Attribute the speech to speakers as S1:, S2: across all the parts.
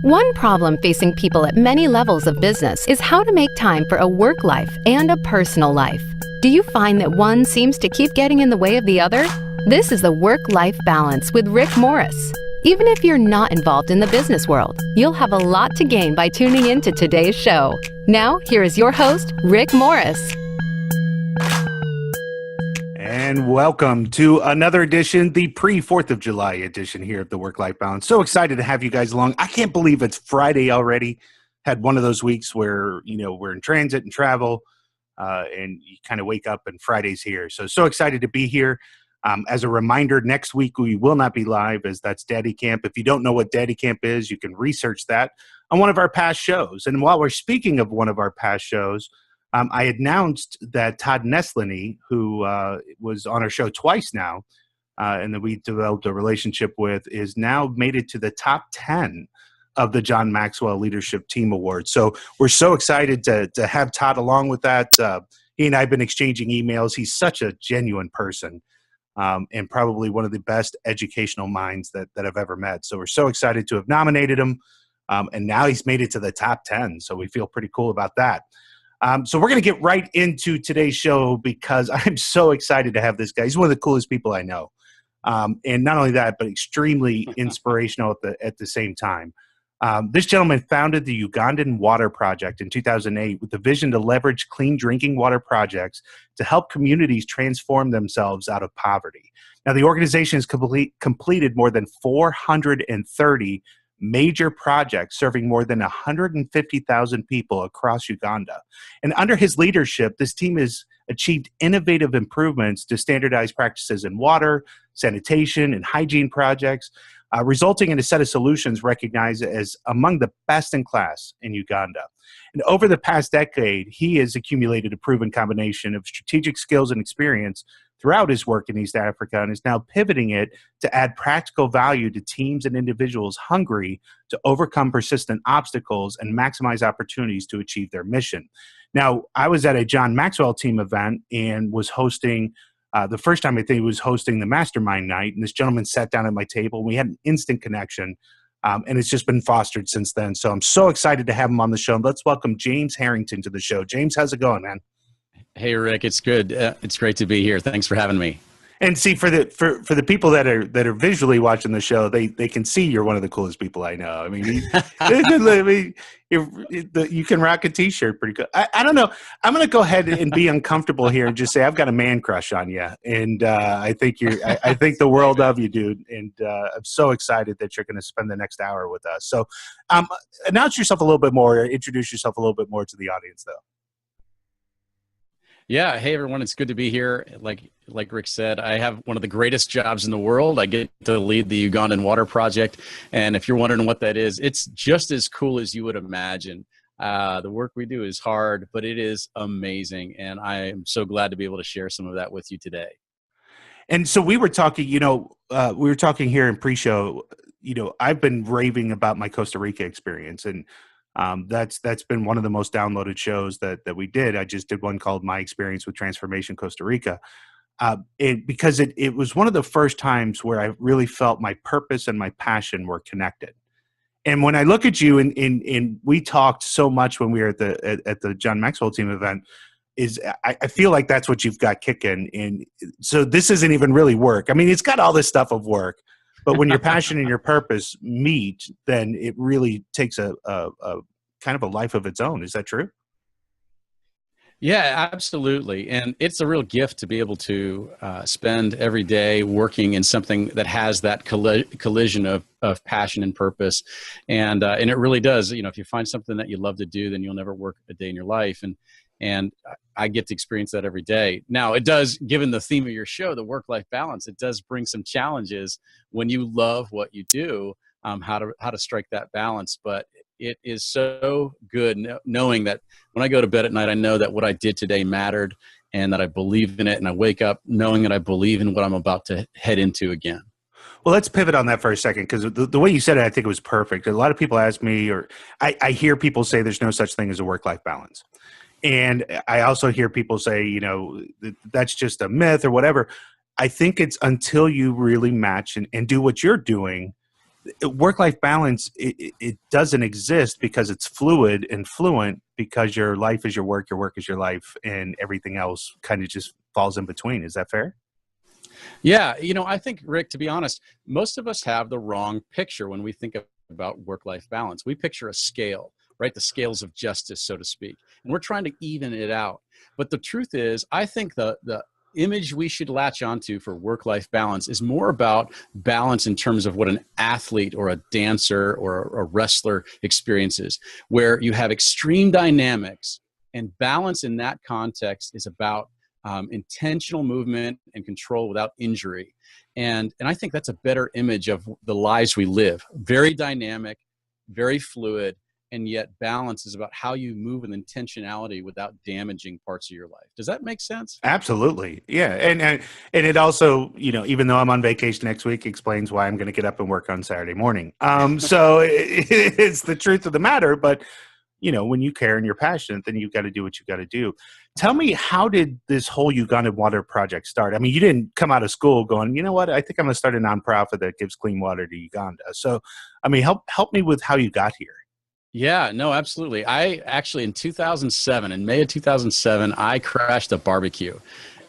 S1: One problem facing people at many levels of business is how to make time for a work life and a personal life. Do you find that one seems to keep getting in the way of the other? This is the Work-Life Balance with Rick Morris. Even if you're not involved in the business world, you'll have a lot to gain by tuning in to today's show. Now, here is your host, Rick Morris.
S2: And welcome to another edition, the pre-4th of July edition here of the Work-Life Balance. So excited to have you guys along. I can't believe it's Friday already. Had one of those weeks where, we're in transit and travel, and you kind of wake up and Friday's here. So excited to be here. As a reminder, next week we will not be live, as that's Daddy Camp. If you don't know what Daddy Camp is, you can research that on one of our past shows. And while we're speaking of one of our past shows, I announced that Todd Neslany, who was on our show twice now, and that we developed a relationship with, is now made it to the top 10 of the John Maxwell Leadership Team Awards. So we're so excited to have Todd along with that. He and I have been exchanging emails. He's such a genuine person, and probably one of the best educational minds that I've ever met. So we're so excited to have nominated him, and now he's made it to the top 10. So we feel pretty cool about that. So we're going to get right into today's show because I'm so excited to have this guy. He's one of the coolest people I know. And not only that, but extremely inspirational at the same time. This gentleman founded the Ugandan Water Project in 2008 with the vision to leverage clean drinking water projects to help communities transform themselves out of poverty. Now, the organization has completed more than 430 major projects serving more than 150,000 people across Uganda. And under his leadership, this team has achieved innovative improvements to standardized practices in water, sanitation, and hygiene projects, resulting in a set of solutions recognized as among the best in class in Uganda. And over the past decade, he has accumulated a proven combination of strategic skills and experience throughout his work in East Africa, and is now pivoting it to add practical value to teams and individuals hungry to overcome persistent obstacles and maximize opportunities to achieve their mission. Now, I was at a John Maxwell team event and was hosting the first time I think he was hosting the mastermind night, and this gentleman sat down at my table. And we had an instant connection, and it's just been fostered since then. So I'm so excited to have him on the show. Let's welcome James Harrington to the show. James, how's it going, man?
S3: Hey, Rick, it's good. It's great to be here. Thanks for having me.
S2: And see, for the people that are visually watching the show, they can see you're one of the coolest people I know. I mean, you can rock a T-shirt pretty good. I don't know. I'm going to go ahead and be uncomfortable here and just say I've got a man crush on you, and I think I think the world of you, dude. And I'm so excited that you're going to spend the next hour with us. So, announce yourself a little bit more. Introduce yourself a little bit more to the audience, though.
S3: Yeah. Hey, everyone. It's good to be here. Like Rick said, I have one of the greatest jobs in the world. I get to lead the Ugandan Water Project. And if you're wondering what that is, it's just as cool as you would imagine. The work we do is hard, but it is amazing. And I am so glad to be able to share some of that with you today.
S2: And so we were talking, we were talking here in pre-show, I've been raving about my Costa Rica experience, and that's been one of the most downloaded shows that we did. I just did one called My Experience with Transformation Costa Rica. Because it was one of the first times where I really felt my purpose and my passion were connected. And when I look at you, and we talked so much when we were at the John Maxwell team event, I feel like that's what you've got kicking. And so this isn't even really work. I mean, it's got all this stuff of work, but when your passion and your purpose meet, then it really takes a kind of a life of its own. Is that true?
S3: Yeah, absolutely. And it's a real gift to be able to spend every day working in something that has that collision of passion and purpose. And it really does. If you find something that you love to do, then you'll never work a day in your life. And I get to experience that every day. Now, it does, given the theme of your show, the work-life balance, it does bring some challenges when you love what you do, how to strike that balance. But it is so good knowing that when I go to bed at night, I know that what I did today mattered and that I believe in it. And I wake up knowing that I believe in what I'm about to head into again.
S2: Well, let's pivot on that for a second, because the way you said it, I think it was perfect. A lot of people ask me, or I hear people say there's no such thing as a work-life balance. And I also hear people say, that's just a myth or whatever. I think it's until you really match and do what you're doing work-life balance, it doesn't exist because it's fluid and fluent, because your life is your work is your life, and everything else kind of just falls in between. Is that fair?
S3: Yeah, I think, Rick, to be honest, most of us have the wrong picture when we think about work-life balance. We picture a scale, right? The scales of justice, so to speak, and we're trying to even it out. But the truth is, I think the image we should latch onto for work-life balance is more about balance in terms of what an athlete or a dancer or a wrestler experiences, where you have extreme dynamics, and balance in that context is about intentional movement and control without injury. And I think that's a better image of the lives we live. Very dynamic, very fluid, and yet balance is about how you move with intentionality without damaging parts of your life. Does that make sense?
S2: Absolutely. Yeah. And it also, even though I'm on vacation next week, explains why I'm going to get up and work on Saturday morning. So it's the truth of the matter. But when you care and you're passionate, then you've got to do what you got to do. Tell me, how did this whole Ugandan Water Project start? I mean, you didn't come out of school going, you know what, I think I'm going to start a nonprofit that gives clean water to Uganda. So, I mean, help me with how you got here.
S3: Yeah, no, absolutely. I actually, in 2007, in May of 2007, I crashed a barbecue.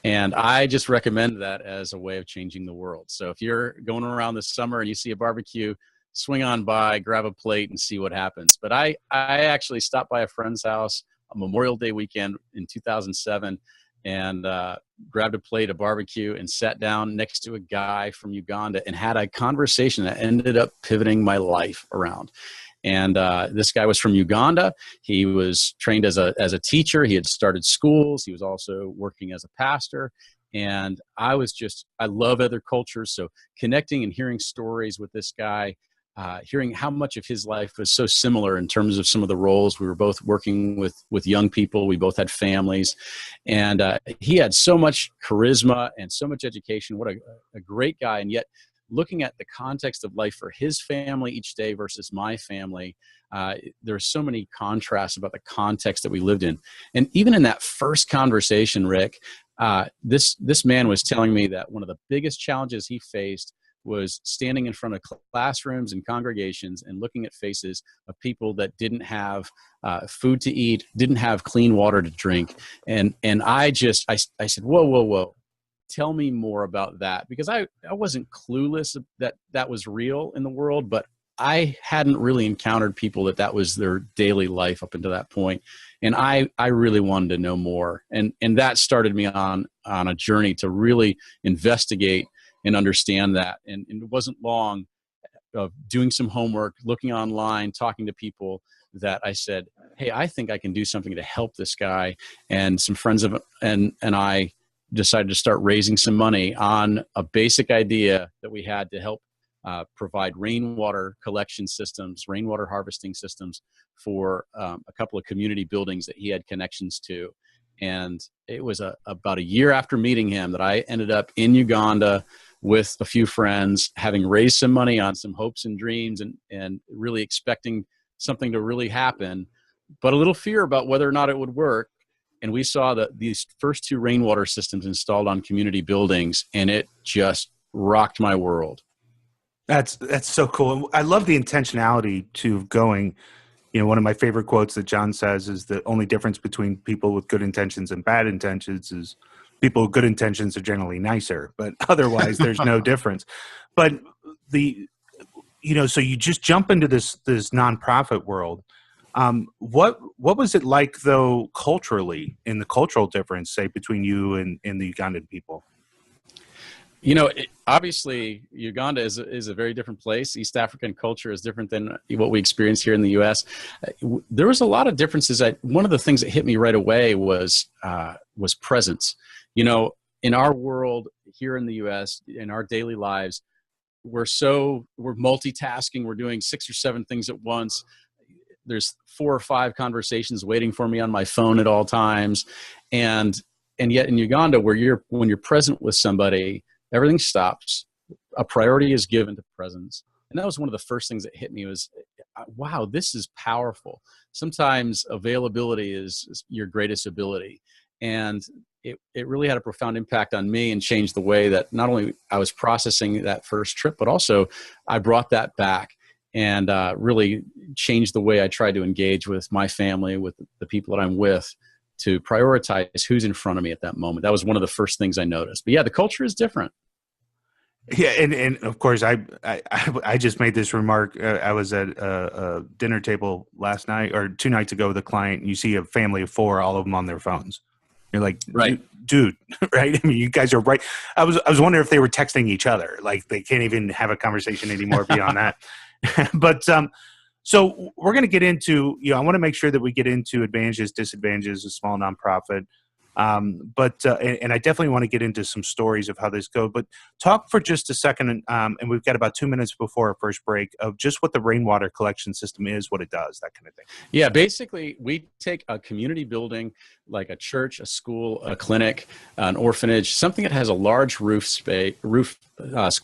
S3: And I just recommend that as a way of changing the world. So if you're going around this summer and you see a barbecue, swing on by, grab a plate, and see what happens. But I actually stopped by a friend's house on Memorial Day weekend in 2007 and grabbed a plate of barbecue and sat down next to a guy from Uganda and had a conversation that ended up pivoting my life around. And this guy was from Uganda. He was trained as a teacher. He had started schools. He was also working as a pastor. And I love other cultures. So connecting and hearing stories with this guy, hearing how much of his life was so similar in terms of some of the roles. We were both working with young people. We both had families. And he had so much charisma and so much education. What a great guy. And yet, looking at the context of life for his family each day versus my family, there's so many contrasts about the context that we lived in. And even in that first conversation, Rick, this man was telling me that one of the biggest challenges he faced was standing in front of classrooms and congregations and looking at faces of people that didn't have food to eat, didn't have clean water to drink. And I said, whoa. Tell me more about that, because I wasn't clueless that was real in the world, but I hadn't really encountered people that was their daily life up until that point. And I really wanted to know more. And that started me on a journey to really investigate and understand that. And it wasn't long of doing some homework, looking online, talking to people, that I said, hey, I think I can do something to help this guy. And some friends and I decided to start raising some money on a basic idea that we had to help provide rainwater collection systems, rainwater harvesting systems for a couple of community buildings that he had connections to. And it was about a year after meeting him that I ended up in Uganda with a few friends, having raised some money on some hopes and dreams and really expecting something to really happen, but a little fear about whether or not it would work. And we saw these first two rainwater systems installed on community buildings, and it just rocked my world.
S2: That's so cool. I love the intentionality to going. One of my favorite quotes that John says is the only difference between people with good intentions and bad intentions is people with good intentions are generally nicer, but otherwise there's no difference. But so you just jump into this nonprofit world. What was it like, though, culturally, in the cultural difference, say, between you and the Ugandan people?
S3: Obviously, Uganda is a very different place. East African culture is different than what we experience here in the U.S. There was a lot of differences. One of the things that hit me right away was presence. In our world here in the U.S., in our daily lives, we're multitasking. We're doing 6 or 7 things at once. There's 4 or 5 conversations waiting for me on my phone at all times. And yet in Uganda, when you're present with somebody, everything stops. A priority is given to presence. And that was one of the first things that hit me was, wow, this is powerful. Sometimes availability is your greatest ability. And it really had a profound impact on me and changed the way that not only I was processing that first trip, but also I brought that back and really changed the way I tried to engage with my family, with the people that I'm with, to prioritize who's in front of me at that moment. That was one of the first things I noticed. But yeah, the culture is different.
S2: Yeah, and of course, I just made this remark. I was at a dinner table last night or 2 nights ago with a client, and you see a family of four, all of them on their phones. You're like,
S3: Right.
S2: dude, right? I mean, you guys are right. I was wondering if they were texting each other, like they can't even have a conversation anymore beyond that. But so we're going to get into, I want to make sure that we get into advantages, disadvantages of small nonprofit. And I definitely want to get into some stories of how this goes, but talk for just a second. And we've got about 2 minutes before our first break of just what the rainwater collection system is, what it does, that kind of thing.
S3: Yeah, basically we take a community building like a church, a school, a clinic, an orphanage, something that has a large roof square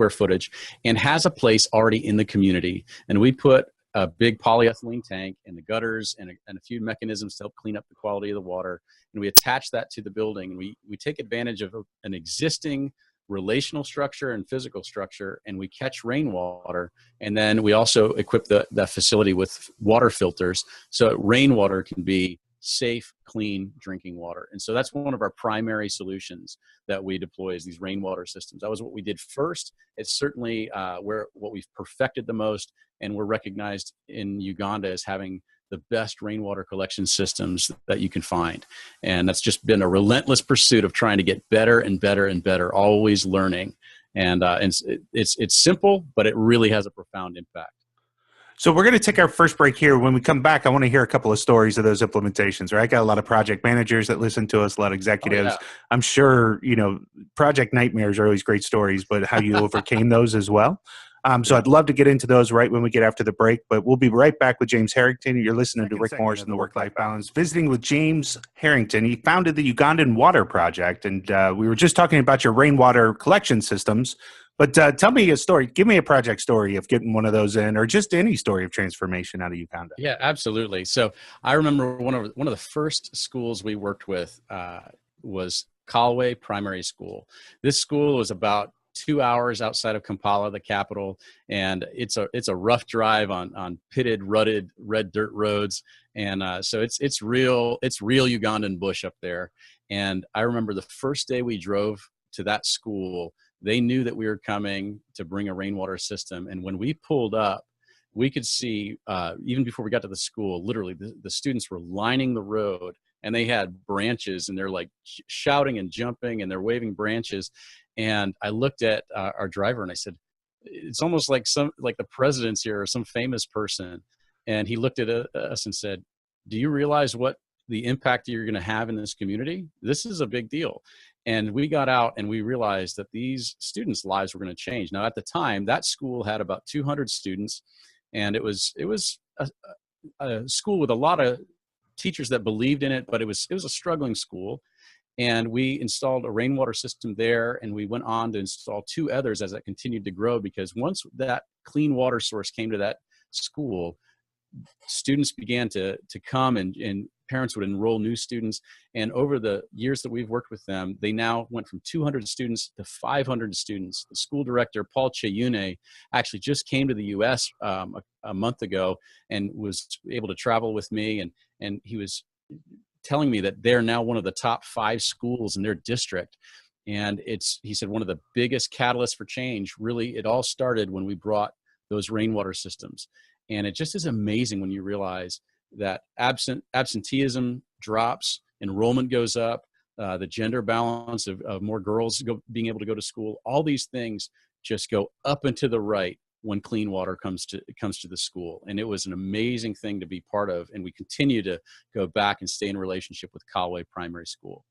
S3: footage and has a place already in the community. And we put a big polyethylene tank in the gutters and a few mechanisms to help clean up the quality of the water. And we attach that to the building. And we take advantage of an existing relational structure and physical structure, and we catch rainwater. And then we also equip the facility with water filters so rainwater can be safe, clean drinking water. And so that's one of our primary solutions that we deploy is these rainwater systems. That was what we did first. It's certainly what we've perfected the most, and we're recognized in Uganda as having the best rainwater collection systems that you can find. And that's just been a relentless pursuit of trying to get better and better and better, always learning. And it's simple, but it really has a profound impact.
S2: So we're going to take our first break here. When we come back, I want to hear a couple of stories of those implementations, right? I got a lot of project managers that listen to us, a lot of executives.
S3: Oh, yeah.
S2: I'm sure, project nightmares are always great stories, but how you overcame those as well. So I'd love to get into those right when we get after the break, but we'll be right back with James Harrington. You're listening to Rick Morris and the Work-Life Balance, visiting with James Harrington. He founded the Ugandan Water Project, and we were just talking about your rainwater collection systems. But tell me a story. Give me a project story of getting one of those in, or just any story of transformation out of Uganda.
S3: Yeah, absolutely. So I remember one of the first schools we worked with was Kalwe Primary School. This school was about 2 hours outside of Kampala, the capital, and it's a rough drive on pitted, rutted, red dirt roads, and so it's real Ugandan bush up there. And I remember the first day we drove to that school, they knew that we were coming to bring a rainwater system, and when we pulled up, we could see even before we got to the school, literally the students were lining the road, and they had branches, and they're like shouting and jumping, and they're waving branches. And I looked at our driver and I said, it's almost like the president's here or some famous person. And he looked at us and said, do you realize what the impact you're going to have in this community? This is a big deal. And we got out and we realized that these students' lives were going to change. Now, at the time, that school had about 200 students, and it was a school with a lot of teachers that believed in it, but it was a struggling school. And we installed a rainwater system there, and we went on to install 2 others as it continued to grow, because once that clean water source came to that school, students began to come, and parents would enroll new students. And over the years that we've worked with them, they now went from 200 students to 500 students. The school director, Paul Cheyune, actually just came to the U.S. A month ago and was able to travel with me, and he was telling me that they're now one of the top 5 schools in their district. And he said, one of the biggest catalysts for change, really, it all started when we brought those rainwater systems. And it just is amazing when you realize that absenteeism drops, enrollment goes up, the gender balance of more girls being able to go to school, all these things just go up and to the right when clean water comes to the school. And it was an amazing thing to be part of. And we continue to go back and stay in relationship with Kalwe Primary School.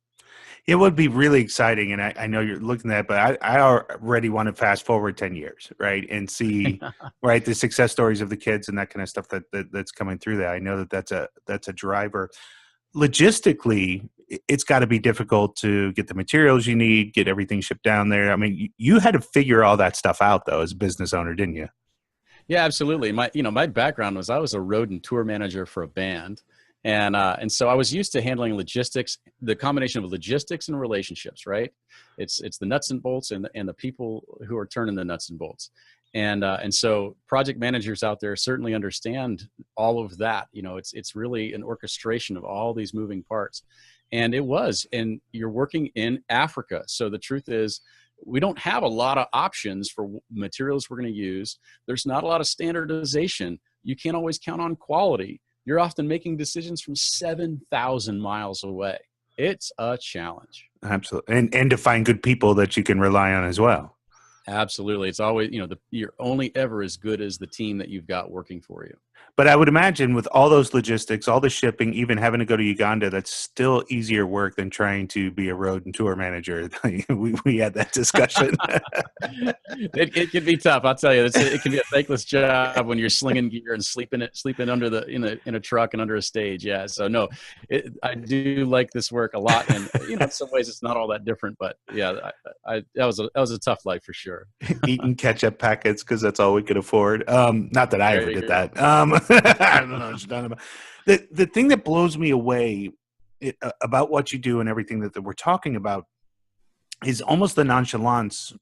S2: It would be really exciting, and I know you're looking at that, but I already want to fast forward 10 years, right, and see right the success stories of the kids and that kind of stuff that's coming through that. I know that's a driver. Logistically, it's got to be difficult to get the materials you need, get everything shipped down there. I mean, you had to figure all that stuff out, though, as a business owner, didn't you?
S3: Yeah, absolutely. My background was I was a road and tour manager for a band. And so I was used to handling logistics, the combination of logistics and relationships, right? It's the nuts and bolts and the people who are turning the nuts and bolts. And so project managers out there certainly understand all of that. It's really an orchestration of all these moving parts. And you're working in Africa. So the truth is, we don't have a lot of options for materials we're going to use. There's not a lot of standardization. You can't always count on quality. You're often making decisions from 7,000 miles away. It's a challenge.
S2: Absolutely. And to find good people that you can rely on as well.
S3: Absolutely. It's always, you're only ever as good as the team that you've got working for you.
S2: But I would imagine with all those logistics, all the shipping, even having to go to Uganda, that's still easier work than trying to be a road and tour manager. we had that discussion.
S3: It can be tough. I'll tell you, it can be a thankless job when you're slinging gear and sleeping under in a truck and under a stage. Yeah. So no, I do like this work a lot, and in some ways it's not all that different. But yeah, that was a tough life for sure.
S2: Eating ketchup packets because that's all we could afford. Not that I ever did that. I don't know what you're talking about. The thing that blows me away about what you do and everything that we're talking about is almost the nonchalance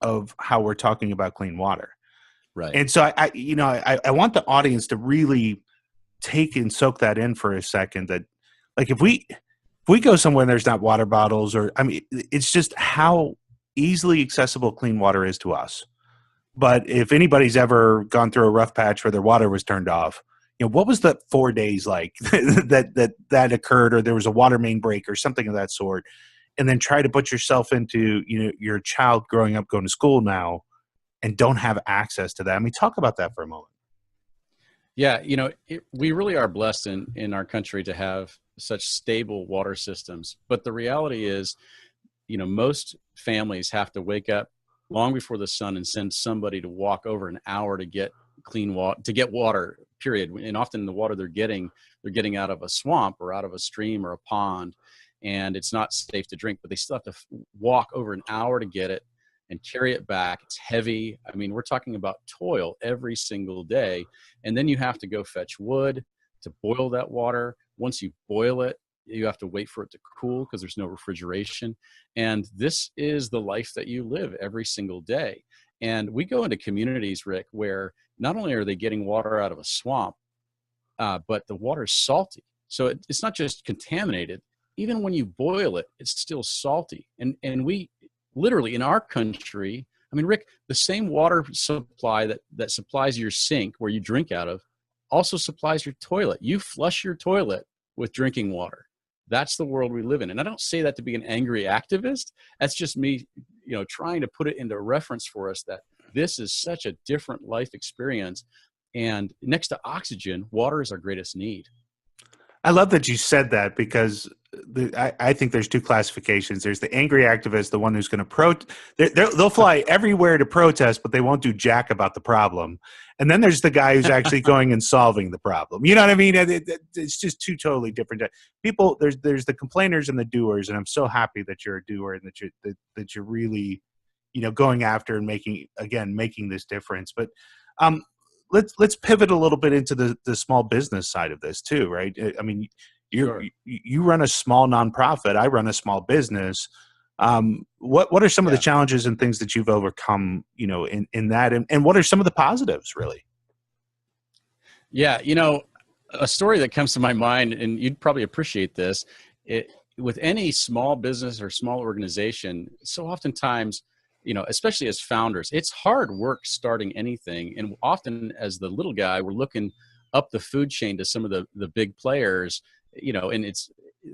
S2: of how we're talking about clean water.
S3: Right.
S2: And so I want the audience to really take and soak that in for a second, that like if we go somewhere and there's not water bottles, or it's just how easily accessible clean water is to us. But if anybody's ever gone through a rough patch where their water was turned off, what was the 4 days like that occurred, or there was a water main break or something of that sort, and then try to put yourself into your child growing up, going to school now, and don't have access to that. Talk about that for a moment.
S3: Yeah, we really are blessed in our country to have such stable water systems. But the reality is, most families have to wake up long before the sun and send somebody to walk over an hour to get clean water, period. And often the water they're getting out of a swamp or out of a stream or a pond, and it's not safe to drink, but they still have to walk over an hour to get it and carry it back. It's heavy. We're talking about toil every single day. And then you have to go fetch wood to boil that water. Once you boil it, you have to wait for it to cool because there's no refrigeration. And this is the life that you live every single day. And we go into communities, Rick, where not only are they getting water out of a swamp, but the water's salty. So it's not just contaminated. Even when you boil it, it's still salty. And we literally in our country, Rick, the same water supply that supplies your sink where you drink out of also supplies your toilet. You flush your toilet with drinking water. That's the world we live in. And I don't say that to be an angry activist. That's just me, trying to put it into reference for us that this is such a different life experience. And next to oxygen, water is our greatest need.
S2: I love that you said that, because I think there's two classifications. There's the angry activist, the one who's going to they'll fly everywhere to protest, but they won't do jack about the problem. And then there's the guy who's actually going and solving the problem. You know what I mean? It's just two totally different people. There's the complainers and the doers, and I'm so happy that you're a doer and that you're really, going after and making this difference. But let's pivot a little bit into the small business side of this too, right?
S3: Sure.
S2: You run a small nonprofit. I run a small business. What are some of the challenges and things that you've overcome, in that, and what are some of the positives, really?
S3: Yeah, a story that comes to my mind, and you'd probably appreciate this, with any small business or small organization, so oftentimes, especially as founders, it's hard work starting anything. And often as the little guy, we're looking up the food chain to some of the big players, and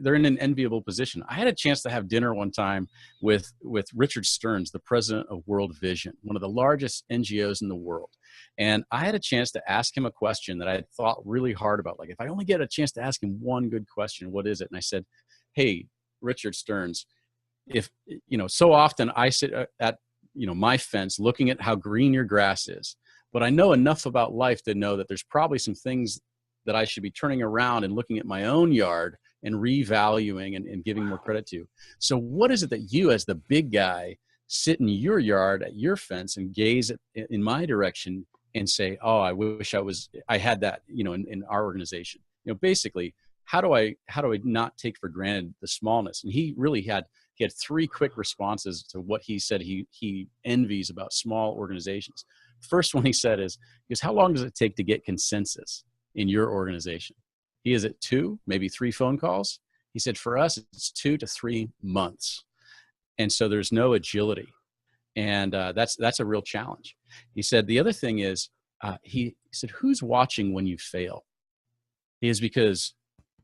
S3: they're in an enviable position. I had a chance to have dinner one time with Richard Stearns, the president of World Vision, one of the largest NGOs in the world. And I had a chance to ask him a question that I had thought really hard about. Like, if I only get a chance to ask him one good question, what is it? And I said, hey, Richard Stearns, if, so often I sit at, my fence looking at how green your grass is, but I know enough about life to know that there's probably some things that I should be turning around and looking at my own yard and revaluing and giving more credit to. So what is it that you, as the big guy, sit in your yard at your fence and gaze in my direction and say, oh, I wish I had that, in our organization? Basically, how do I not take for granted the smallness? And he had 3 quick responses to what he said he envies about small organizations. First one he said is, how long does it take to get consensus in your organization? He is at 2, maybe 3 phone calls. He said, for us, it's 2 to 3 months. And so there's no agility. And that's a real challenge. He said, the other thing is, he said, who's watching when you fail? He is, because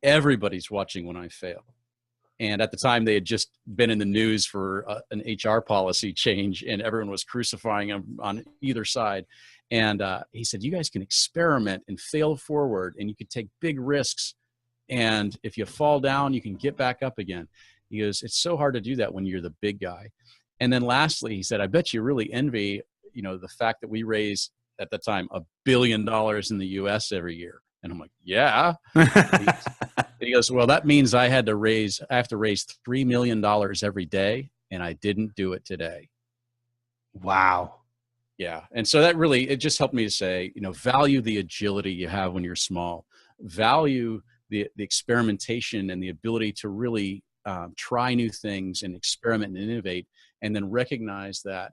S3: everybody's watching when I fail. And at the time, they had just been in the news for an HR policy change, and everyone was crucifying him on either side. And he said, you guys can experiment and fail forward, and you could take big risks. And if you fall down, you can get back up again. He goes, it's so hard to do that when you're the big guy. And then lastly, he said, I bet you really envy, the fact that we raise at the time $1 billion in the US every year. And I'm like, yeah. He goes, well, that means I have to raise $3 million every day, and I didn't do it today.
S2: Wow.
S3: Yeah. And so it just helped me to say, value the agility you have when you're small, value the experimentation and the ability to really try new things and experiment and innovate, and then recognize that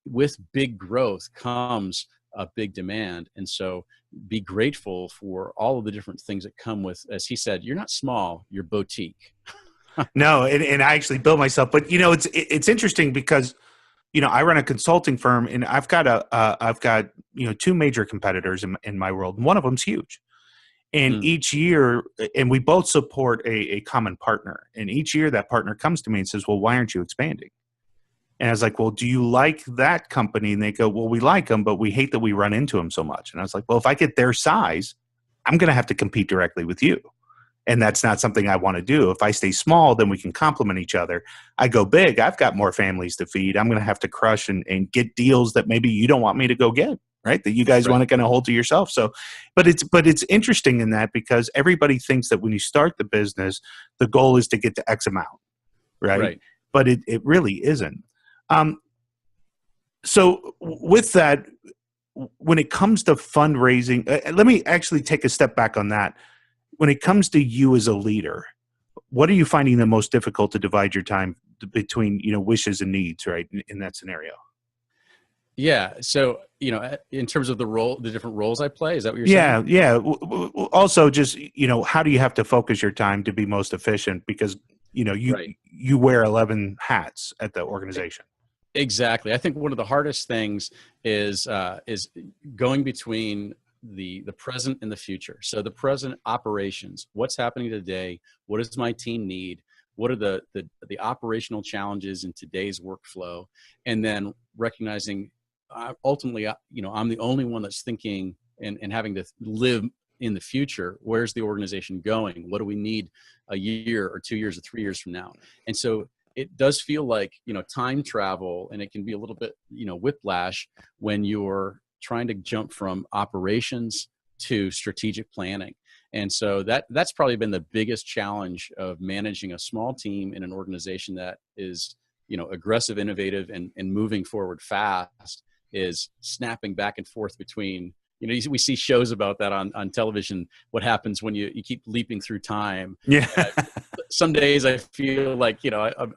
S3: with big growth comes a big demand. And so be grateful for all of the different things that come with, as he said, you're not small, you're boutique.
S2: No, and I actually built myself, but it's interesting because I run a consulting firm, and I've got 2 major competitors in my world. One of them's huge, and each year, and we both support a common partner. And each year, that partner comes to me and says, "Well, why aren't you expanding?" And I was like, well, do you like that company? And they go, well, we like them, but we hate that we run into them so much. And I was like, well, if I get their size, I'm going to have to compete directly with you. And that's not something I want to do. If I stay small, then we can complement each other. I go big, I've got more families to feed. I'm going to have to crush and get deals that maybe you don't want me to go get, right? That you guys want to kind of hold to yourself. So, but it's interesting in that, because everybody thinks that when you start the business, the goal is to get to X amount, right? But it really isn't. So with that, when it comes to fundraising, let me actually take a step back on that. When it comes to you as a leader, what are you finding the most difficult to divide your time between, wishes and needs, right? In that scenario?
S3: Yeah. So, in terms of the different roles I play, is that what you're saying?
S2: Yeah. Also, just, how do you have to focus your time to be most efficient? Because, you wear 11 hats at the organization.
S3: Exactly. I think one of the hardest things is going between the present and the future. So the present operations, what's happening today, what does my team need, what are the operational challenges in today's workflow, and then recognizing ultimately, I'm the only one that's thinking and having to live in the future. Where's the organization going? What do we need a year or 2 years or 3 years from now? And so it does feel like, time travel, and it can be a little bit, whiplash when you're trying to jump from operations to strategic planning. And so that's probably been the biggest challenge of managing a small team in an organization that is, aggressive, innovative, and moving forward fast, is snapping back and forth between, we see shows about that on television, what happens when you keep leaping through time.
S2: Yeah.
S3: Some days I feel like,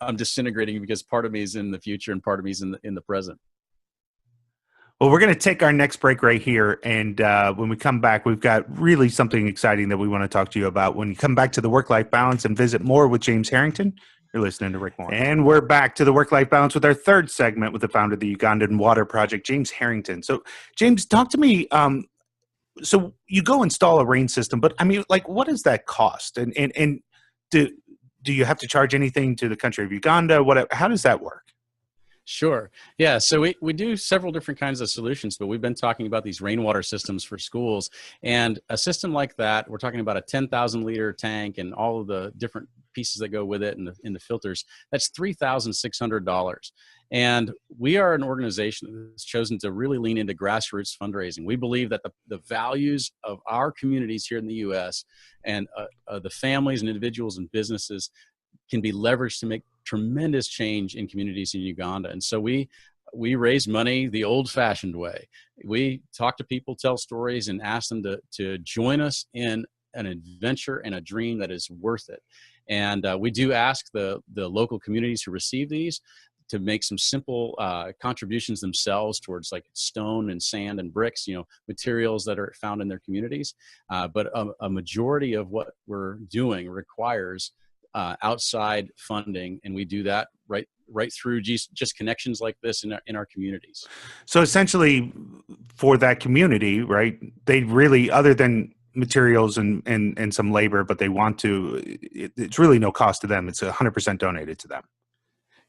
S3: I'm disintegrating because part of me is in the future and part of me is in the present.
S2: Well, we're going to take our next break right here. And when we come back, we've got really something exciting that we want to talk to you about. When you come back to the Work-Life Balance and visit more with James Harrington, you're listening to Rick Moore. And we're back to the Work-Life Balance with our third segment with the founder of the Ugandan Water Project, James Harrington. So, James, talk to me. So you go install a rain system, but I mean, like, what does that cost? And do you have to charge anything to the country of Uganda? How does that work?
S3: Sure. Yeah. So we do several different kinds of solutions, but we've been talking about these rainwater systems for schools. And a system like that, we're talking about a 10,000 liter tank and all of the different pieces that go with it and the filters. That's $3,600. And we are an organization that's chosen to really lean into grassroots fundraising. We believe that the values of our communities here in the U.S. and the families and individuals and businesses can be leveraged to make tremendous change in communities in Uganda. And so we raise money the old-fashioned way. We talk to people, tell stories, and ask them to join us in an adventure and a dream that is worth it. And we do ask the local communities who receive these to make some simple contributions themselves towards like stone and sand and bricks, materials that are found in their communities. But a majority of what we're doing requires outside funding, and we do that right through just connections like this in our communities.
S2: So essentially, for that community, right? They really, other than materials and some labor, but they want to. It's really no cost to them. It's 100% donated to them.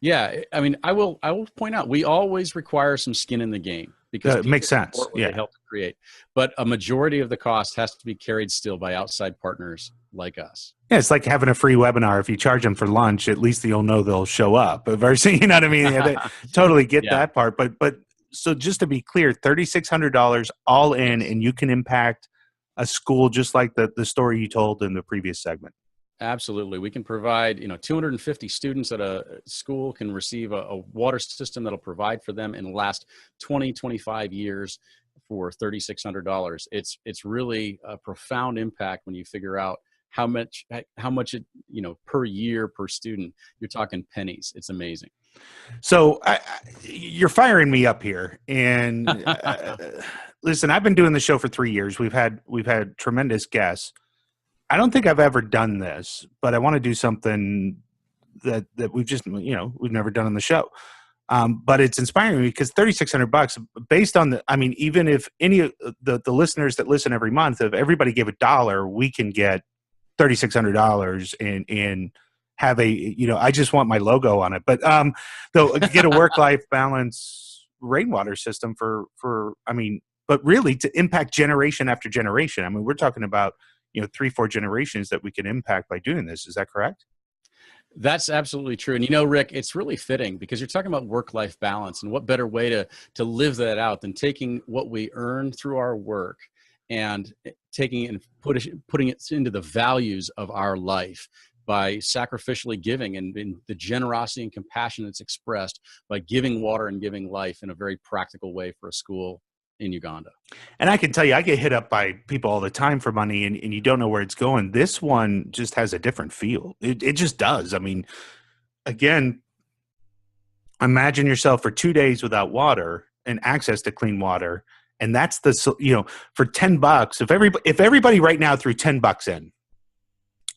S3: Yeah, I mean, I will point out we always require some skin in the game because
S2: it makes sense.
S3: Yeah, they help to create, but a majority of the cost has to be carried still by outside partners like us.
S2: Yeah, it's like having a free webinar. If you charge them for lunch, at least you'll know they'll show up. Versus, you know what I mean? They totally get that part. But so just to be clear, $3,600 all in, and you can impact a school just like the story you told in the previous segment.
S3: Absolutely. We can provide, 250 students at a school can receive a water system that'll provide for them and last 20, 25 years for $3,600. It's really a profound impact when you figure out how much it, per year per student. You're talking pennies. It's amazing.
S2: So you're firing me up here, and listen, I've been doing the show for 3 years. We've had tremendous guests. I don't think I've ever done this, but I want to do something that we've just, we've never done on the show. But it's inspiring me because $3,600 based on even if any of the listeners that listen every month, if everybody gave $1, we can get $3,600 and have I just want my logo on it, but they'll get a work-life balance rainwater system but really to impact generation after generation. I mean, we're talking about 3-4 generations that we can impact by doing this. Is that correct?
S3: That's absolutely true. And Rick, it's really fitting because you're talking about work-life balance, and what better way to live that out than taking what we earn through our work and taking it and putting it into the values of our life by sacrificially giving and the generosity and compassion that's expressed by giving water and giving life in a very practical way for a school in Uganda.
S2: And I can tell you, I get hit up by people all the time for money, and you don't know where it's going. This one just has a different feel. It just does. I mean, again, imagine yourself for 2 days without water and access to clean water. And that's for $10, if everybody right now threw $10 in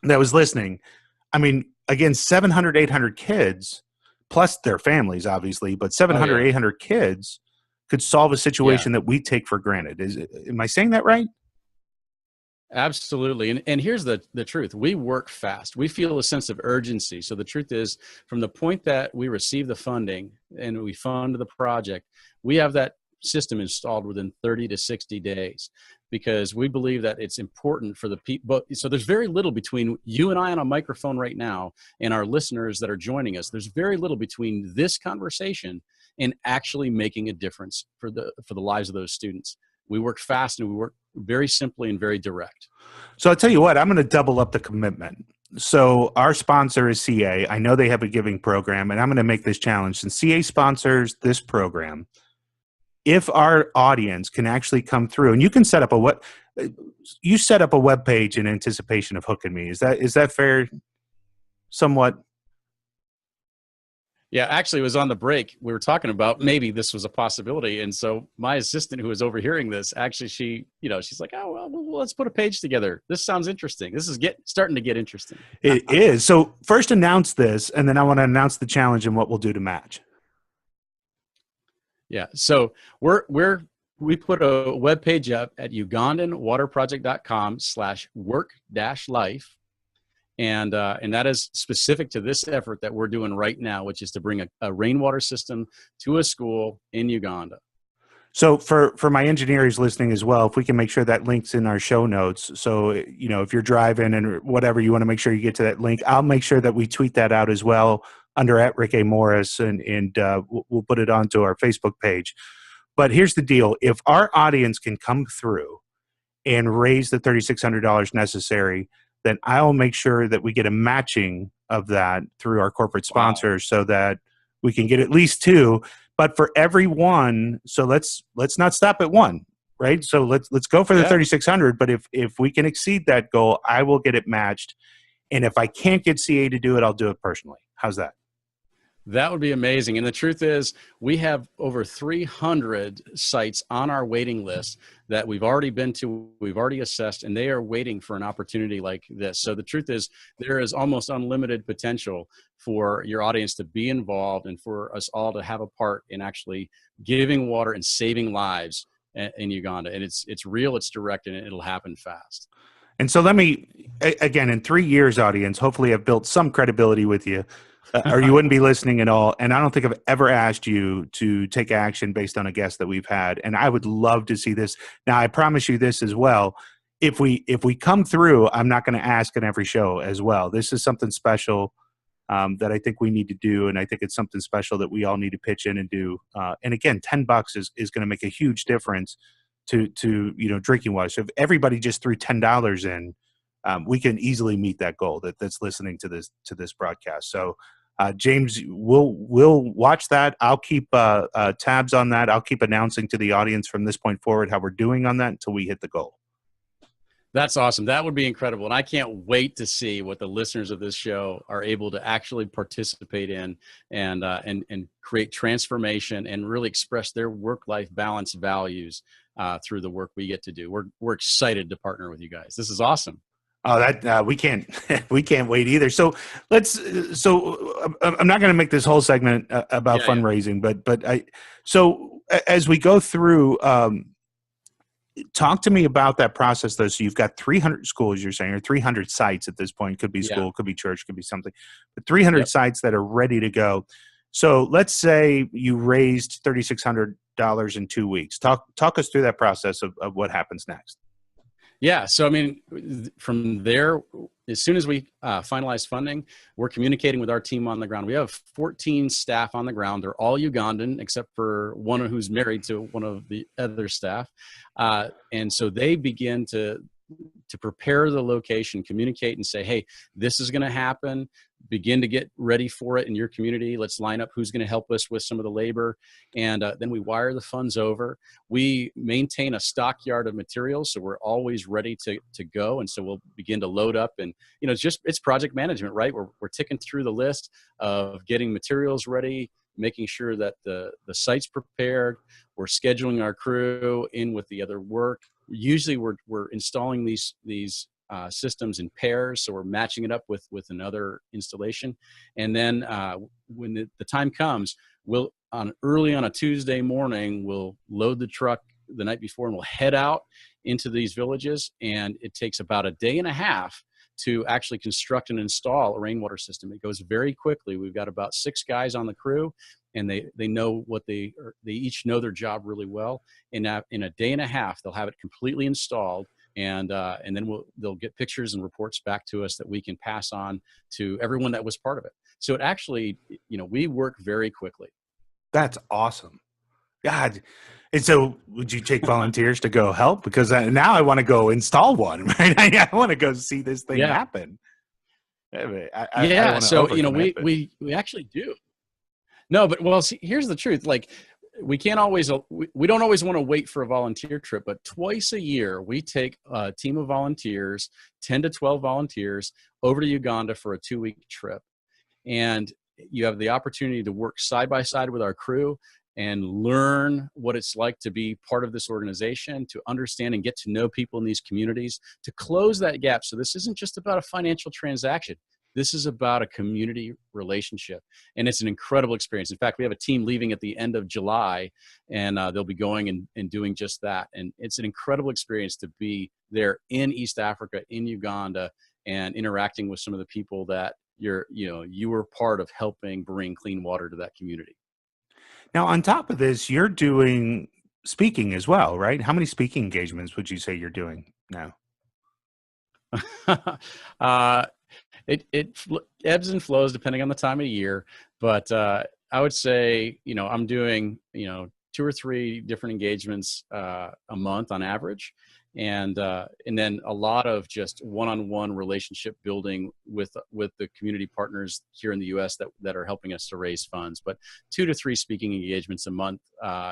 S2: that was listening, I mean, again, 700, 800 kids, plus their families, obviously, but 700, 800 kids could solve a situation that we take for granted. Am I saying that right?
S3: Absolutely. And here's the truth. We work fast. We feel a sense of urgency. So the truth is, from the point that we receive the funding and we fund the project, we have that system installed within 30 to 60 days because we believe that it's important for the people. So there's very little between you and I on a microphone right now and our listeners that are joining us. There's very little between this conversation and actually making a difference for the lives of those students. We work fast and we work very simply and very direct.
S2: So I'll tell you what, I'm going to double up the commitment. So our sponsor is CA. I know they have a giving program, and I'm going to make this challenge. Since CA sponsors this program, if our audience can actually come through, and you can set up you set up a web page in anticipation of hooking me. Is that fair? Somewhat.
S3: Yeah, actually, it was on the break. We were talking about maybe this was a possibility. And so my assistant who was overhearing this, actually, she's like, oh, well, let's put a page together. This sounds interesting. This is starting to get interesting.
S2: It is. So first announce this, and then I want to announce the challenge and what we'll do to match.
S3: Yeah. So we put a web page up at ugandanwaterproject.com/work-life. And that is specific to this effort that we're doing right now, which is to bring a rainwater system to a school in Uganda.
S2: So for my engineers listening as well, if we can make sure that link's in our show notes. So, if you're driving and whatever, you want to make sure you get to that link. I'll make sure that we tweet that out as well under @Rick A. Morris, and we'll put it onto our Facebook page. But here's the deal. If our audience can come through and raise the $3,600 necessary, then I'll make sure that we get a matching of that through our corporate sponsors so that we can get at least 2. But for every one, so let's not stop at 1. right? So let's go for the
S3: Yeah.
S2: 3,600. But if we can exceed that goal, I will get it matched. And if I can't get CA to do it, I'll do it personally. How's that?
S3: That would be amazing. And the truth is, we have over 300 sites on our waiting list that we've already been to, we've already assessed, and they are waiting for an opportunity like this. So the truth is, there is almost unlimited potential for your audience to be involved and for us all to have a part in actually giving water and saving lives in Uganda. And it's real, it's direct, and it'll happen fast.
S2: And so let me, again, in 3 years, audience, hopefully I've built some credibility with you, or you wouldn't be listening at all. And I don't think I've ever asked you to take action based on a guest that we've had. And I would love to see this. Now, I promise you this as well. If we come through, I'm not going to ask on every show as well. This is something special that I think we need to do. And I think it's something special that we all need to pitch in and do. And again, $10 is going to make a huge difference to drinking water. So if everybody just threw $10 in, we can easily meet that goal that's listening to this broadcast. So James, we'll watch that. I'll keep tabs on that. I'll keep announcing to the audience from this point forward how we're doing on that until we hit the goal.
S3: That's awesome. That would be incredible. And I can't wait to see what the listeners of this show are able to actually participate in and create transformation and really express their work-life balance values through the work we get to do. We're excited to partner with you guys. This is awesome.
S2: Oh, that we can't wait either. So I'm not going to make this whole segment about fundraising, but as we go through, talk to me about that process though. So you've got 300 schools, you're saying, or 300 sites at this point. Could be school, could be church, could be something, but 300 sites that are ready to go. So let's say you raised $3,600 in 2 weeks. Talk us through that process of what happens next.
S3: Yeah. So, I mean, from there, as soon as we finalize funding, we're communicating with our team on the ground. We have 14 staff on the ground. They're all Ugandan, except for one who's married to one of the other staff. And so they begin to prepare the location, communicate and say, hey, this is going to happen. Begin to get ready for it in your community. Let's line up who's going to help us with some of the labor. And then we wire the funds over. We maintain a stockyard of materials, so we're always ready to go. And so we'll begin to load up. And, it's project management, right? We're ticking through the list of getting materials ready, making sure that the site's prepared. We're scheduling our crew in with the other work. Usually we're installing these systems in pairs, so we're matching it up with another installation. And then when the time comes, early on a Tuesday morning, we'll load the truck the night before and we'll head out into these villages. And it takes about a day and a half to actually construct and install a rainwater system. It goes very quickly. We've got about 6 guys on the crew, and they know they each know their job really well. In a day and a half, they'll have it completely installed. And then they'll get pictures and reports back to us that we can pass on to everyone that was part of it. So it actually, we work very quickly.
S2: That's awesome. God. And so would you take volunteers to go help? Because now I want to go install one, right? I want to go see this thing happen.
S3: So, we actually do. No, but see, here's the truth. Like, we don't always want to wait for a volunteer trip, but twice a year we take a team of volunteers, 10 to 12 volunteers, over to Uganda for a 2-week trip. And you have the opportunity to work side by side with our crew and learn what it's like to be part of this organization, to understand and get to know people in these communities, to close that gap. So this isn't just about a financial transaction. This is about a community relationship, and it's an incredible experience. In fact, we have a team leaving at the end of July, and they'll be going and doing just that. And it's an incredible experience to be there in East Africa, in Uganda, and interacting with some of the people that you were part of helping bring clean water to that community.
S2: Now, on top of this, you're doing speaking as well, right? How many speaking engagements would you say you're doing now?
S3: It ebbs and flows depending on the time of year, but I would say, I'm doing, 2 or 3 different engagements a month on average. And then a lot of just one-on-one relationship building with the community partners here in the U.S. that are helping us to raise funds. But 2 to 3 speaking engagements a month,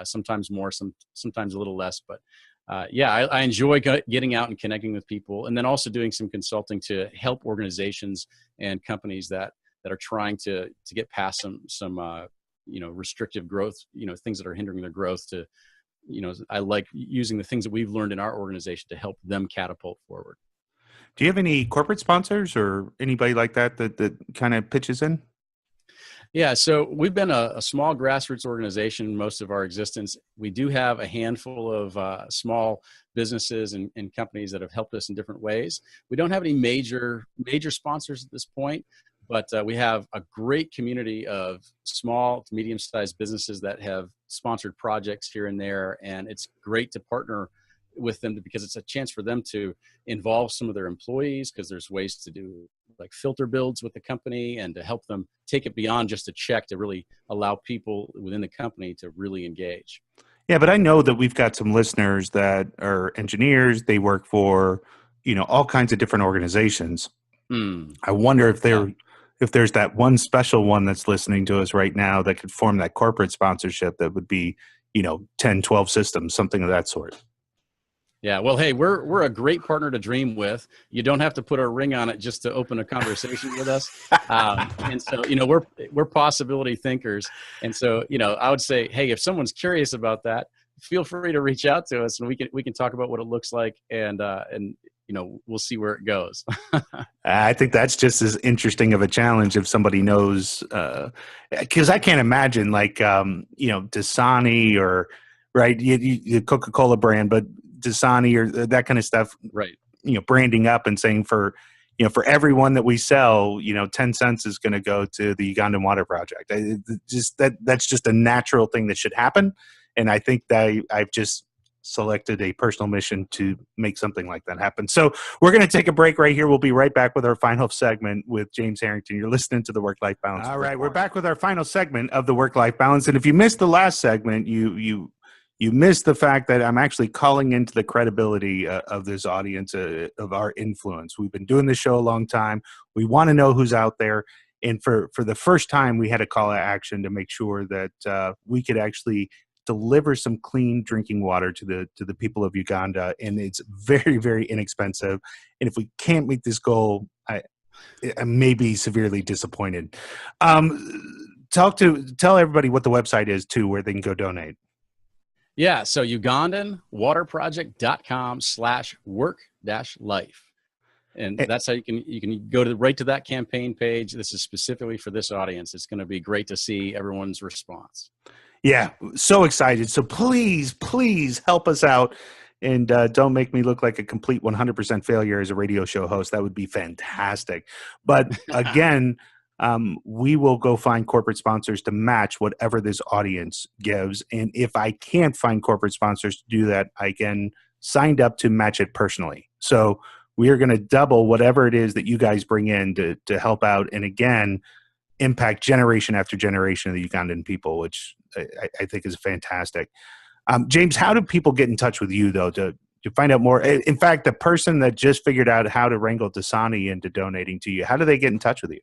S3: sometimes more, sometimes a little less. But I enjoy getting out and connecting with people, and then also doing some consulting to help organizations and companies that are trying to get past some restrictive growth, things that are hindering their growth. I like using the things that we've learned in our organization to help them catapult forward.
S2: Do you have any corporate sponsors or anybody like that kind of pitches in?
S3: Yeah, so we've been a small grassroots organization most of our existence. We do have a handful of small businesses and companies that have helped us in different ways. We don't have any major sponsors at this point, but we have a great community of small to medium-sized businesses that have sponsored projects here and there, and it's great to partner with them because it's a chance for them to involve some of their employees, because there's ways to do like filter builds with the company and to help them take it beyond just a check, to really allow people within the company to really engage.
S2: Yeah, but I know that we've got some listeners that are engineers. They work for, all kinds of different organizations. I wonder if there's that one special one that's listening to us right now that could form that corporate sponsorship that would be, 10, 12 systems, something of that sort.
S3: Yeah, well, hey, we're a great partner to dream with. You don't have to put a ring on it just to open a conversation with us. And so, we're possibility thinkers. And so, I would say, hey, if someone's curious about that, feel free to reach out to us, and we can talk about what it looks like, and we'll see where it goes.
S2: I think that's just as interesting of a challenge if somebody knows, because I can't imagine like Dasani or right, you Coca-Cola brand, but Dasani or that kind of stuff,
S3: right?
S2: Branding up and saying for everyone that we sell, 10 cents is going to go to the Ugandan Water Project. That's just a natural thing that should happen, and I think that I've just selected a personal mission to make something like that happen. So we're going to take a break right here. We'll be right back with our final segment with James Harrington. You're listening to the Work-Life Balance. All right, we're back with our final segment of the Work-Life Balance, and if you missed the last segment, you missed the fact that I'm actually calling into the credibility of this audience, of our influence. We've been doing this show a long time. We want to know who's out there. And for the first time, we had a call to action to make sure that we could actually deliver some clean drinking water to the people of Uganda. And it's very, very inexpensive. And if we can't meet this goal, I may be severely disappointed. Tell everybody what the website is, too, where they can go donate.
S3: Yeah, so UgandanWaterProject.com/work-life. And that's how you can go right to that campaign page. This is specifically for this audience. It's going to be great to see everyone's response.
S2: Yeah, so excited. So please help us out, and don't make me look like a complete 100% failure as a radio show host. That would be fantastic. But again, we will go find corporate sponsors to match whatever this audience gives. And if I can't find corporate sponsors to do that, I can sign up to match it personally. So we are going to double whatever it is that you guys bring in to help out. And again, impact generation after generation of the Ugandan people, which I think is fantastic. James, how do people get in touch with you, though, to find out more? In fact, the person that just figured out how to wrangle Dasani into donating to you, how do they get in touch with you?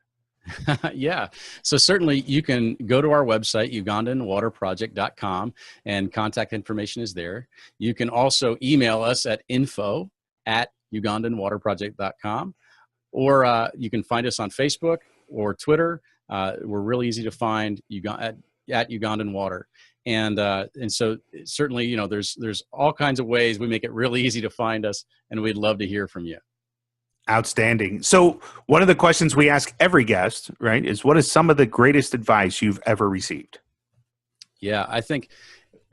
S3: Yeah. So certainly you can go to our website, UgandanWaterProject.com, and contact information is there. You can also email us at info@UgandanWaterProject.com, or you can find us on Facebook or Twitter. We're really easy to find at Ugandan Water. And so certainly, there's all kinds of ways. We make it really easy to find us, and we'd love to hear from you.
S2: Outstanding. So one of the questions we ask every guest, right, is what is some of the greatest advice you've ever received?
S3: Yeah, I think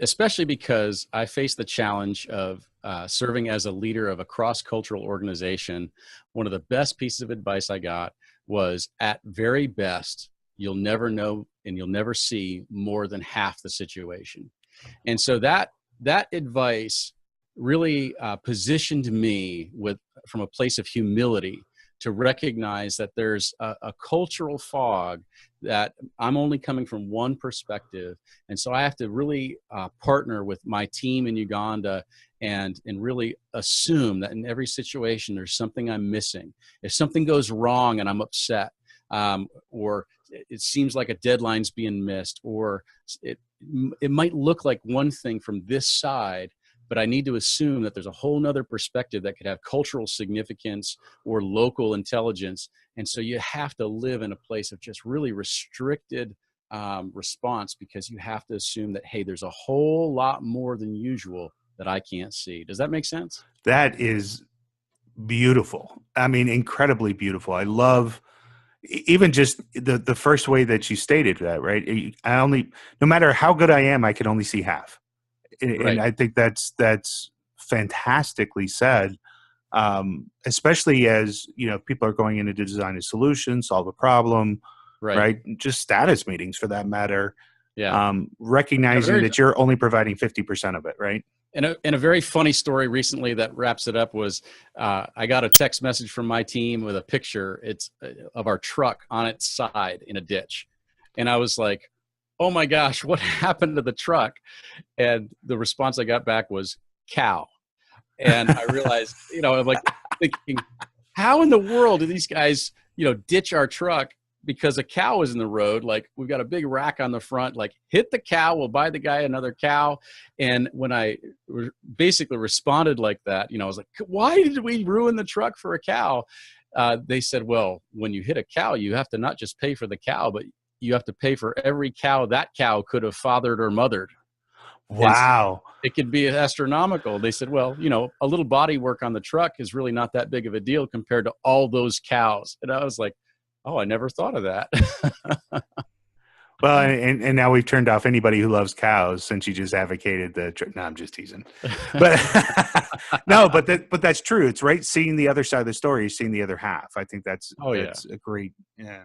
S3: especially because I face the challenge of serving as a leader of a cross-cultural organization, one of the best pieces of advice I got was, at very best, you'll never know and you'll never see more than half the situation. And so that advice really positioned me from a place of humility to recognize that there's a cultural fog, that I'm only coming from one perspective. And so I have to really partner with my team in Uganda and really assume that in every situation, there's something I'm missing. If something goes wrong and I'm upset, or it seems like a deadline's being missed, or it might look like one thing from this side, but I need to assume that there's a whole nother perspective that could have cultural significance or local intelligence. And so you have to live in a place of just really restricted response, because you have to assume that, hey, there's a whole lot more than usual that I can't see. Does that make sense?
S2: That is beautiful. I mean, incredibly beautiful. I love even just the first way that you stated that, right? I only, no matter how good I am, I can only see half. And
S3: Right.
S2: I think that's fantastically said. Especially as, people are going in to design a solution, solve a problem,
S3: Right.
S2: right? Just status meetings for that matter.
S3: Yeah.
S2: Recognizing that you're only providing 50% of it, right?
S3: And a very funny story recently that wraps it up was I got a text message from my team with a picture of our truck on its side in a ditch. And I was like, oh my gosh, what happened to the truck? And the response I got back was cow. And I realized, I'm like thinking, how in the world do these guys, ditch our truck because a cow is in the road? Like, we've got a big rack on the front, like, hit the cow, we'll buy the guy another cow. And when I basically responded like that, I was like, why did we ruin the truck for a cow? They said, well, when you hit a cow, you have to not just pay for the cow, but you have to pay for every cow that cow could have fathered or mothered.
S2: Wow.
S3: So it could be astronomical. They said, well, a little body work on the truck is really not that big of a deal compared to all those cows. And I was like, oh, I never thought of that.
S2: Well, and now we've turned off anybody who loves cows since you just advocated no, I'm just teasing. But no, but that's true. It's right. Seeing the other side of the story, seeing the other half. I think that's a great, yeah.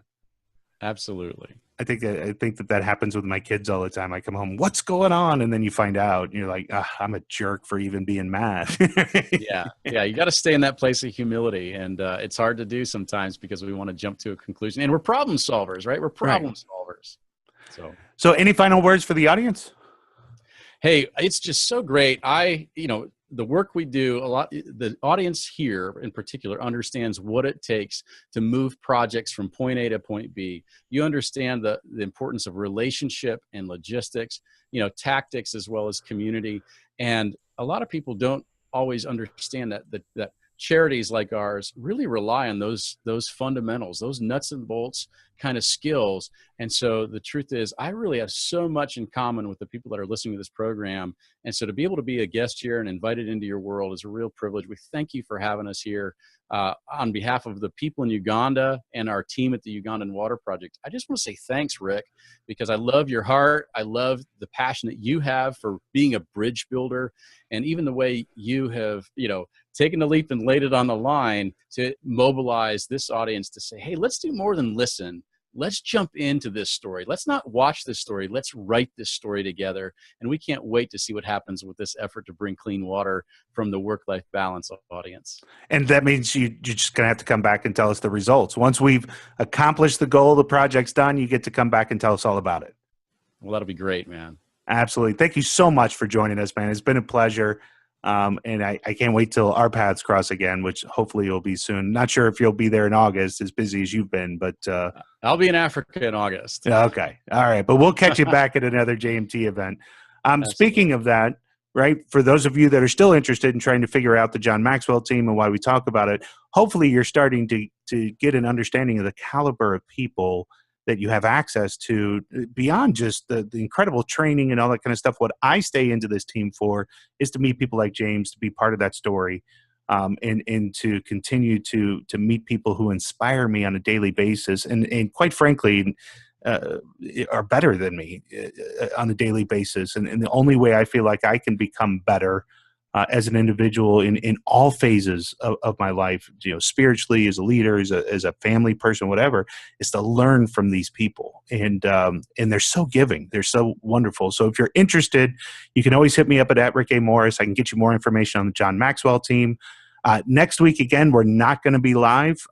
S3: Absolutely.
S2: I think that happens with my kids all the time. I come home, what's going on? And then you find out, and you're like, I'm a jerk for even being mad.
S3: Yeah. You got to stay in that place of humility. And it's hard to do sometimes because we want to jump to a conclusion. And we're problem solvers, right? We're problem solvers. So
S2: any final words for the audience?
S3: Hey, it's just so great. The work we do, the audience here in particular understands what it takes to move projects from point A to point B. You understand the importance of relationship and logistics, tactics as well as community. And a lot of people don't always understand that charities like ours really rely on those fundamentals, those nuts and bolts kind of skills. And so the truth is, I really have so much in common with the people that are listening to this program. And so to be able to be a guest here and invited into your world is a real privilege. We thank you for having us here. On behalf of the people in Uganda and our team at the Ugandan Water Project, I just want to say thanks, Rick, because I love your heart. I love the passion that you have for being a bridge builder, and even the way you have, taken the leap and laid it on the line to mobilize this audience to say, hey, let's do more than listen. Let's jump into this story. Let's not watch this story. Let's write this story together. And we can't wait to see what happens with this effort to bring clean water from the work-life balance audience.
S2: And that means you're just going to have to come back and tell us the results. Once we've accomplished the goal, the project's done, you get to come back and tell us all about it.
S3: Well, that'll be great, man.
S2: Absolutely. Thank you so much for joining us, man. It's been a pleasure. And I can't wait till our paths cross again, which hopefully you'll be soon. Not sure if you'll be there in August, as busy as you've been, but
S3: I'll be in Africa in August.
S2: Okay. All right. But we'll catch you back at another JMT event. Speaking of that, right, for those of you that are still interested in trying to figure out the John Maxwell team and why we talk about it, hopefully you're starting to get an understanding of the caliber of people that you have access to beyond just the incredible training and all that kind of stuff. What I stay into this team for is to meet people like James, to be part of that story, and to continue to meet people who inspire me on a daily basis. And quite frankly, are better than me on a daily basis. And the only way I feel like I can become better as an individual in all phases of my life, spiritually, as a leader, as a family person, whatever, is to learn from these people. And they're so giving. They're so wonderful. So if you're interested, you can always hit me up at Rick A. Morris. I can get you more information on the John Maxwell team. Next week, again, we're not going to be live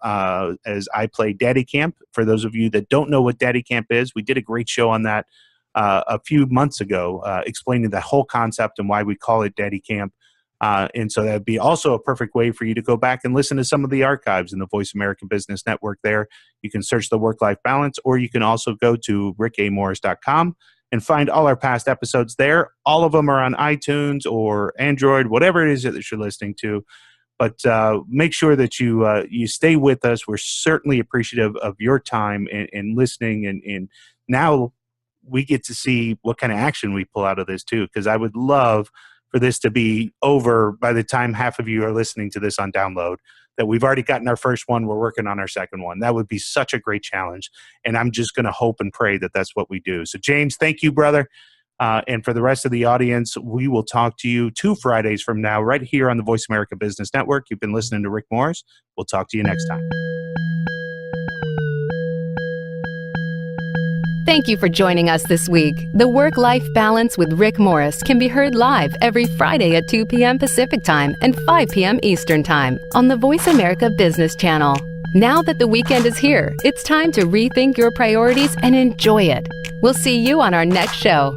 S2: as I play Daddy Camp. For those of you that don't know what Daddy Camp is, we did a great show on that a few months ago, explaining the whole concept and why we call it Daddy Camp. And so that'd be also a perfect way for you to go back and listen to some of the archives in the Voice America Business Network there. You can search the Work-Life Balance, or you can also go to rickamorris.com and find all our past episodes there. All of them are on iTunes or Android, whatever it is that you're listening to. But make sure that you stay with us. We're certainly appreciative of your time and listening. And now we get to see what kind of action we pull out of this too, because I would love for this to be over by the time half of you are listening to this on download, that we've already gotten our first one. We're working on our second one. That would be such a great challenge. And I'm just going to hope and pray that that's what we do. So James, thank you, brother. And for the rest of the audience, we will talk to you 2 Fridays from now, right here on the Voice America Business Network. You've been listening to Rick Morris. We'll talk to you next time.
S1: Thank you for joining us this week. The Work-Life Balance with Rick Morris can be heard live every Friday at 2 p.m. Pacific Time and 5 p.m. Eastern Time on the Voice America Business Channel. Now that the weekend is here, it's time to rethink your priorities and enjoy it. We'll see you on our next show.